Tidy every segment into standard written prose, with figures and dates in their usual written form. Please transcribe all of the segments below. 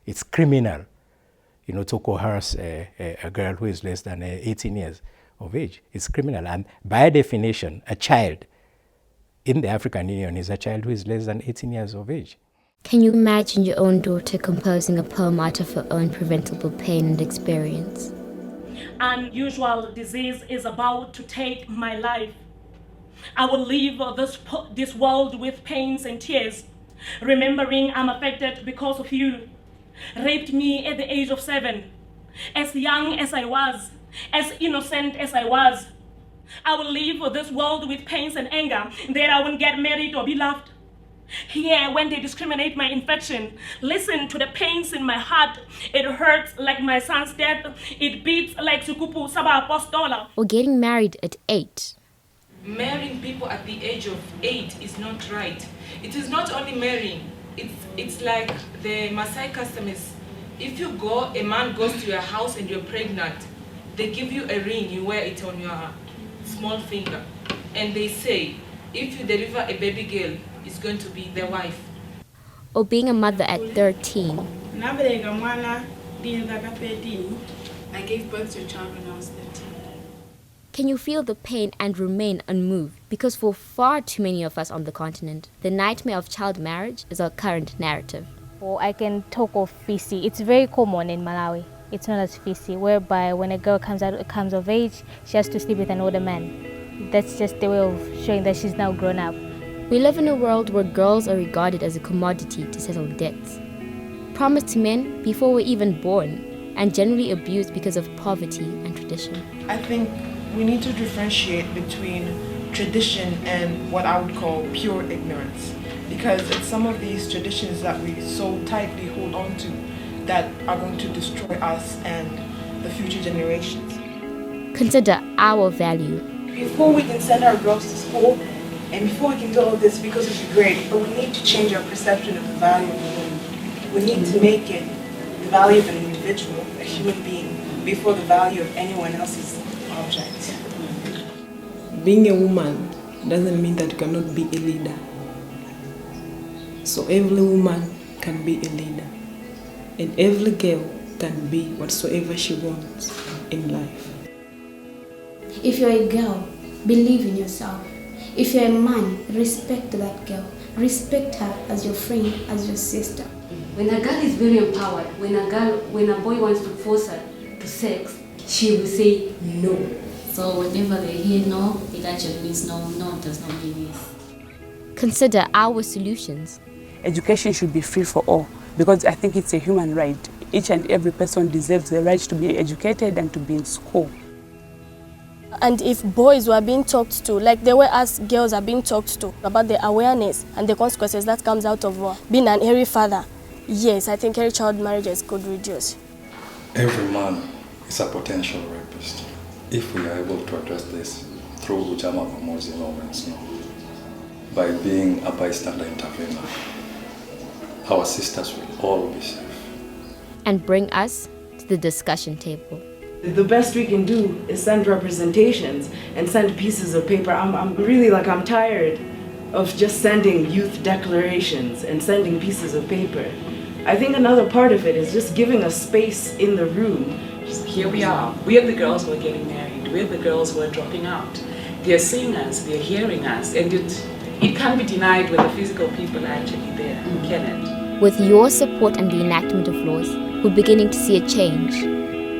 It's criminal, to coerce a girl who is less than 18 years of age. It's criminal. And by definition, a child in the African Union is a child who is less than 18 years of age. Can you imagine your own daughter composing a poem out of her own preventable pain and experience? Unusual disease is about to take my life. I will leave this world with pains and tears, remembering I'm affected because of you. Raped me at the age of 7, as young as I was, as innocent as I was. I will leave this world with pains and anger that I won't get married or be loved. Here, when they discriminate my infection, listen to the pains in my heart. It hurts like my son's death. It beats like Sukupu Saba Apostola. Or getting married at 8. Marrying people at the age of 8 is not right. It is not only marrying. It's like the Maasai customers. If a man goes to your house and you're pregnant, they give you a ring, you wear it on your small finger. And they say, if you deliver a baby girl, it's going to be the wife. Or being a mother at 13. I gave birth to a child when I was 13. Can you feel the pain and remain unmoved? Because for far too many of us on the continent, the nightmare of child marriage is our current narrative. Or I can talk of fisi. It's very common in Malawi. It's known as fisi, whereby when a girl comes of age, she has to sleep with an older man. That's just the way of showing that she's now grown up. We live in a world where girls are regarded as a commodity to settle debts, promised to men before we're even born, and generally abused because of poverty and tradition. I think we need to differentiate between tradition and what I would call pure ignorance, because it's some of these traditions that we so tightly hold on to that are going to destroy us and the future generations. Consider our value. Before we can send our girls to school and before we can do all this, because it would be great, but we need to change our perception of the value of a woman. We need to make it the value of an individual, a human being, before the value of anyone else's object. Being a woman doesn't mean that you cannot be a leader. So every woman can be a leader. And every girl can be whatsoever she wants in life. If you're a girl, believe in yourself. If you're a man, respect that girl. Respect her as your friend, as your sister. When a girl is very empowered, when a boy wants to force her to sex, she will say no. So whenever they hear no, it actually means no. No does not mean yes. Consider our solutions. Education should be free for all, because I think it's a human right. Each and every person deserves the right to be educated and to be in school. And if boys were being talked to, like the way us girls are being talked to, about the awareness and the consequences that comes out of being an early father, yes, I think early child marriages could reduce. Every man is a potential rapist. If we are able to address this through Ujama Pamozi Lawrence, by being a bystander intervener, our sisters will all be safe. And bring us to the discussion table. The best we can do is send representations and send pieces of paper. I'm tired of just sending youth declarations and sending pieces of paper. I think another part of it is just giving us space in the room. Here we are. We are the girls who are getting married. We are the girls who are dropping out. They're seeing us, they're hearing us, and it can't be denied when the physical people are actually there, can it? With your support and the enactment of laws, we're beginning to see a change.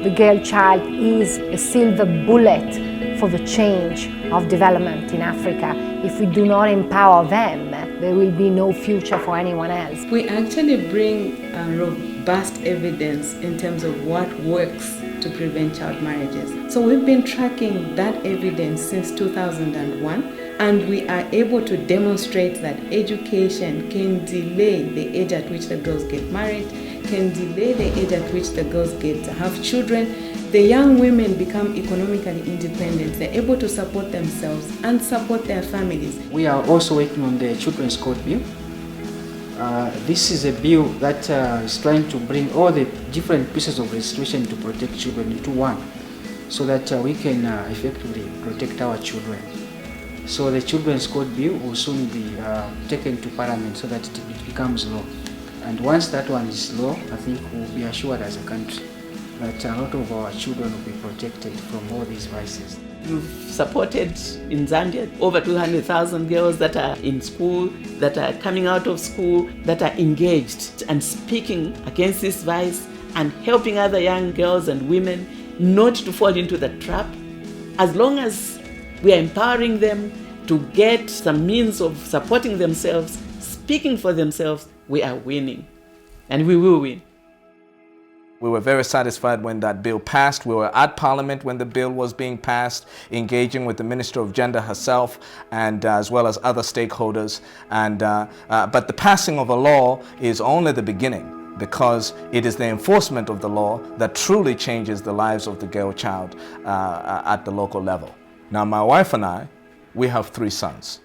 The girl child is a silver bullet for the change of development in Africa. If we do not empower them, there will be no future for anyone else. We actually bring robust evidence in terms of what works to prevent child marriages. So we've been tracking that evidence since 2001, and we are able to demonstrate that education can delay the age at which the girls get married, can delay the age at which the girls get to have children. The young women become economically independent. They're able to support themselves and support their families. We are also working on the Children's Code Bill. This is a bill that is trying to bring all the different pieces of legislation to protect children into one, so that we can effectively protect our children. So the Children's Code Bill will soon be taken to Parliament so that it becomes law. And once that one is low, I think we'll be assured as a country that a lot of our children will be protected from all these vices. You've supported in Zambia over 200,000 girls that are in school, that are coming out of school, that are engaged and speaking against this vice and helping other young girls and women not to fall into the trap. As long as we are empowering them to get some means of supporting themselves, speaking for themselves, we are winning. And we will win. We were very satisfied when that bill passed. We were at Parliament when the bill was being passed, engaging with the Minister of Gender herself and as well as other stakeholders. But the passing of a law is only the beginning, because it is the enforcement of the law that truly changes the lives of the girl child at the local level. Now, my wife and I, we have 3 sons.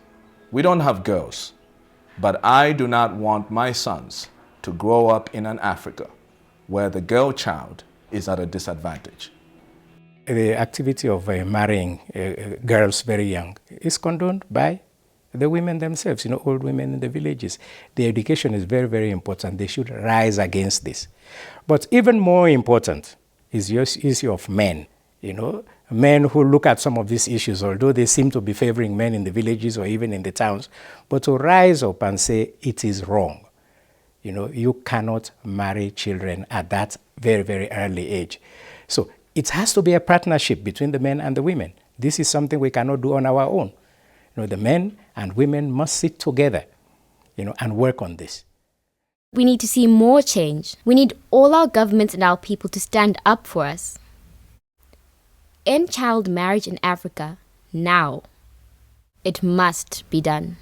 We don't have girls, but I do not want my sons to grow up in an Africa where the girl child is at a disadvantage. The activity of marrying girls very young is condoned by the women themselves, old women in the villages. The education is very, very important. They should rise against this. But even more important is the issue of men, men who look at some of these issues, although they seem to be favoring men in the villages or even in the towns, but to rise up and say it is wrong. You cannot marry children at that very, very early age. So it has to be a partnership between the men and the women. This is something we cannot do on our own. The men and women must sit together, and work on this. We need to see more change. We need all our governments and our people to stand up for us. End child marriage in Africa now. It must be done.